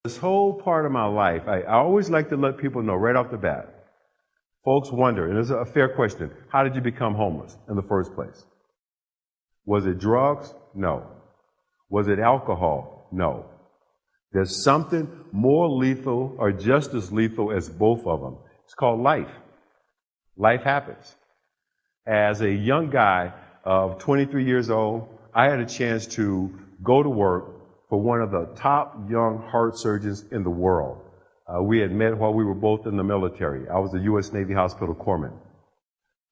This whole part of my life, I always like to let people know right off the bat. Folks wonder, and it's a fair question, how did you become homeless in the first place? Was it drugs? No. Was it alcohol? No. There's something more lethal or just as lethal as both of them. It's called life. Life happens. As a young guy of 23 years old, I had a chance to go to work for one of the top young heart surgeons in the world. We had met while we were both in the military. I was a U.S. Navy hospital corpsman.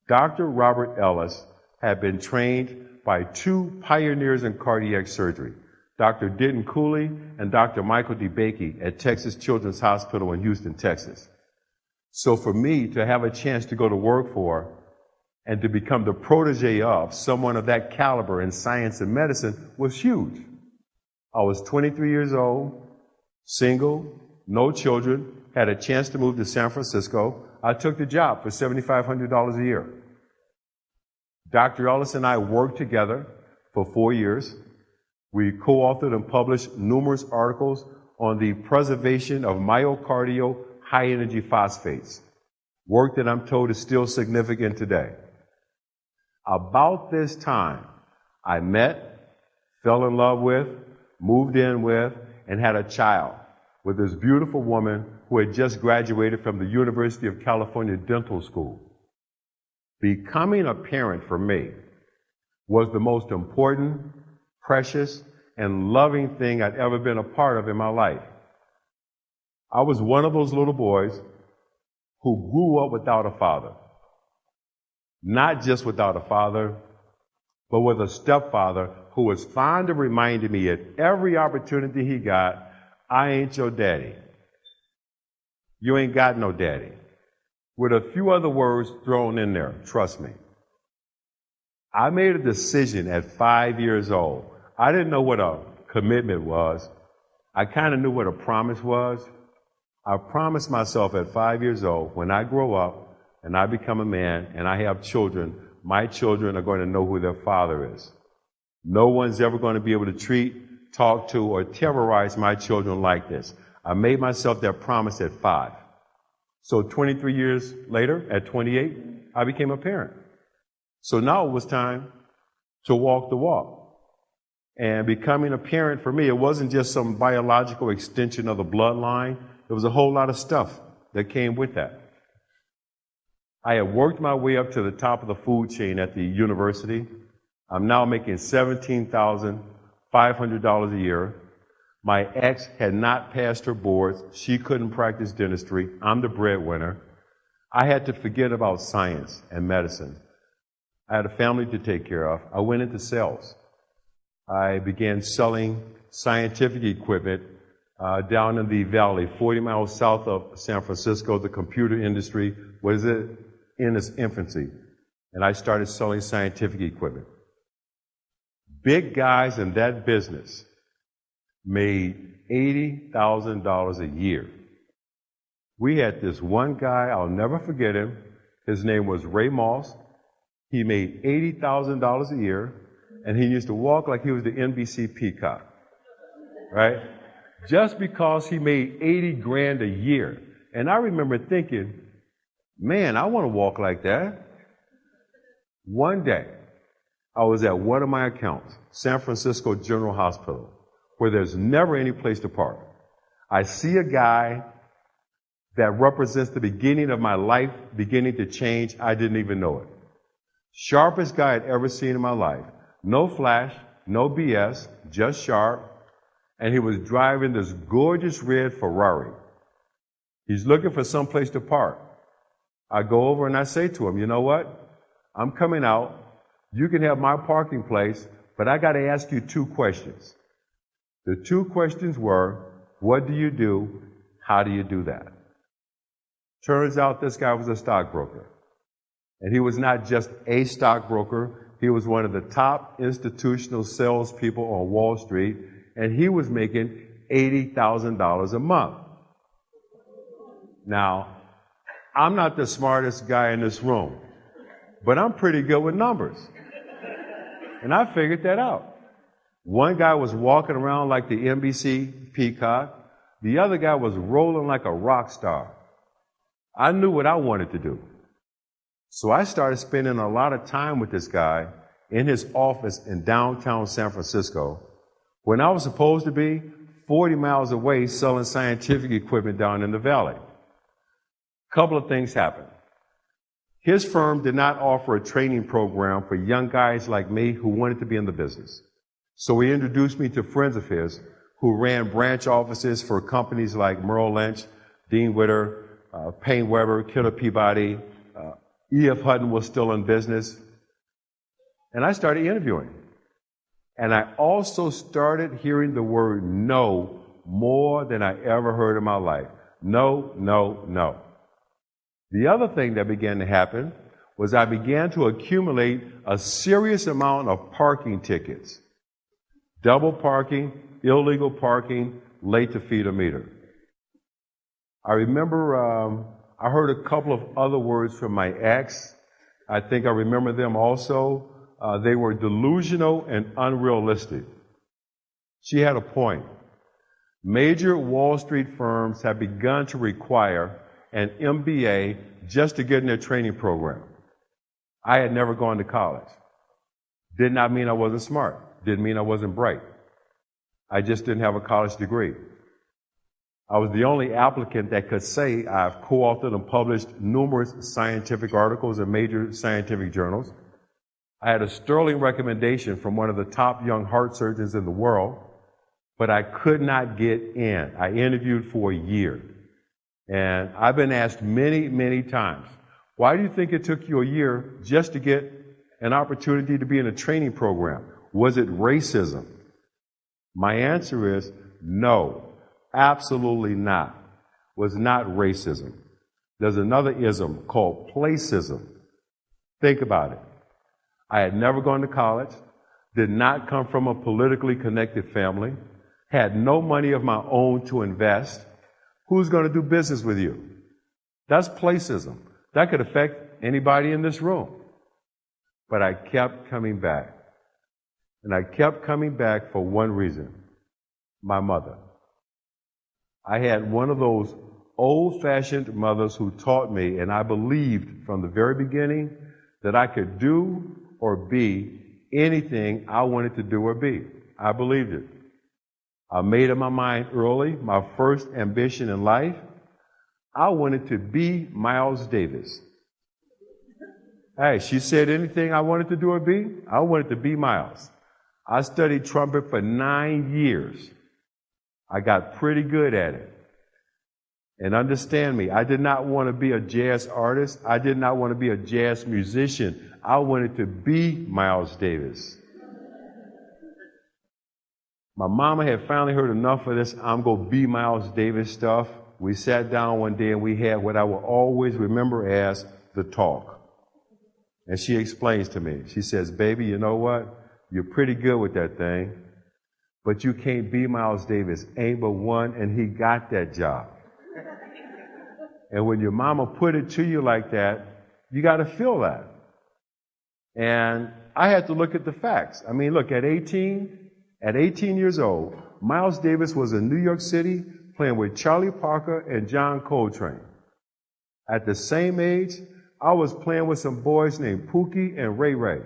Dr. Robert Ellis had been trained by two pioneers in cardiac surgery, Dr. Denton Cooley and Dr. Michael DeBakey at Texas Children's Hospital in Houston, Texas. So for me to have a chance to go to work for and to become the protege of someone of that caliber in science and medicine was huge. I was 23 years old, single, no children, had a chance to move to San Francisco. I took the job for $7,500 a year. Dr. Ellis and I worked together for 4 years. We co-authored and published numerous articles on the preservation of myocardial high-energy phosphates, work that I'm told is still significant today. About this time, I met, fell in love with, moved in with, and had a child with this beautiful woman who had just graduated from the University of California Dental School. Becoming a parent for me was the most important, precious, and loving thing I'd ever been a part of in my life. I was one of those little boys who grew up without a father. Not just without a father, but with a stepfather who was fond of reminding me at every opportunity he got, I ain't your daddy. You ain't got no daddy. With a few other words thrown in there, trust me. I made a decision at 5 years old. I didn't know what a commitment was. I kind of knew what a promise was. I promised myself at 5 years old, when I grow up and I become a man and I have children, my children are going to know who their father is. No one's ever going to be able to treat, talk to, or terrorize my children like this. I made myself that promise at 5. So 23 years later, at 28, I became a parent. So now it was time to walk the walk. And becoming a parent for me, it wasn't just some biological extension of the bloodline. There was a whole lot of stuff that came with that. I had worked my way up to the top of the food chain at the university. I'm now making $17,500 a year. My ex had not passed her boards. She couldn't practice dentistry. I'm the breadwinner. I had to forget about science and medicine. I had a family to take care of. I went into sales. I began selling scientific equipment down in the valley, 40 miles south of San Francisco. The computer industry was in its infancy, and I started selling scientific equipment. Big guys in that business made $80,000 a year. We had this one guy, I'll never forget him. His name was Ray Moss. He made $80,000 a year, and he used to walk like he was the NBC peacock, right? Just because he made 80 grand a year. And I remember thinking, man, I want to walk like that. One day, I was at one of my accounts, San Francisco General Hospital, where there's never any place to park. I see a guy that represents the beginning of my life beginning to change. I didn't even know it. Sharpest guy I'd ever seen in my life. No flash, no BS, just sharp. And he was driving this gorgeous red Ferrari. He's looking for some place to park. I go over and I say to him, you know what? I'm coming out. You can have my parking place, but I got to ask you 2 questions. The 2 questions were, what do you do? How do you do that? Turns out this guy was a stockbroker. And he was not just a stockbroker. He was one of the top institutional salespeople on Wall Street, and he was making $80,000 a month. Now, I'm not the smartest guy in this room, but I'm pretty good with numbers. And I figured that out. One guy was walking around like the NBC peacock. The other guy was rolling like a rock star. I knew what I wanted to do. So I started spending a lot of time with this guy in his office in downtown San Francisco when I was supposed to be 40 miles away selling scientific equipment down in the valley. A couple of things happened. His firm did not offer a training program for young guys like me who wanted to be in the business. So he introduced me to friends of his who ran branch offices for companies like Merrill Lynch, Dean Witter, Payne Weber, Killer Peabody. E.F. Hutton was still in business. And I started interviewing. And I also started hearing the word no more than I ever heard in my life. No, no, no. The other thing that began to happen was I began to accumulate a serious amount of parking tickets. Double parking, illegal parking, late to feed a meter. I remember I heard a couple of other words from my ex. I think I remember them also. They were delusional and unrealistic. She had a point. Major Wall Street firms have begun to require an MBA just to get in their training program. I had never gone to college. Did not mean I wasn't smart. Didn't mean I wasn't bright. I just didn't have a college degree. I was the only applicant that could say I've co-authored and published numerous scientific articles in major scientific journals. I had a sterling recommendation from one of the top young heart surgeons in the world, but I could not get in. I interviewed for a year. And I've been asked many, many times, why do you think it took you a year just to get an opportunity to be in a training program? Was it racism? My answer is no, absolutely not. It was not racism. There's another ism called placism. Think about it. I had never gone to college, did not come from a politically connected family, had no money of my own to invest. Who's going to do business with you? That's placism. That could affect anybody in this room. But I kept coming back. And I kept coming back for one reason. My mother. I had one of those old-fashioned mothers who taught me, and I believed from the very beginning that I could do or be anything I wanted to do or be. I believed it. I made up my mind early, my first ambition in life, I wanted to be Miles Davis. Hey, she said anything I wanted to do or be, I wanted to be Miles. I studied trumpet for 9 years. I got pretty good at it. And understand me, I did not want to be a jazz artist. I did not want to be a jazz musician. I wanted to be Miles Davis. My mama had finally heard enough of this I'm going to be Miles Davis stuff. We sat down one day and we had what I will always remember as the talk. And she explains to me, she says, baby, you know what? You're pretty good with that thing, but you can't be Miles Davis. Ain't but one, and he got that job. And when your mama put it to you like that, you got to feel that. And I had to look at the facts. I mean, look, at 18 years old, Miles Davis was in New York City playing with Charlie Parker and John Coltrane. At the same age, I was playing with some boys named Pookie and Ray Ray.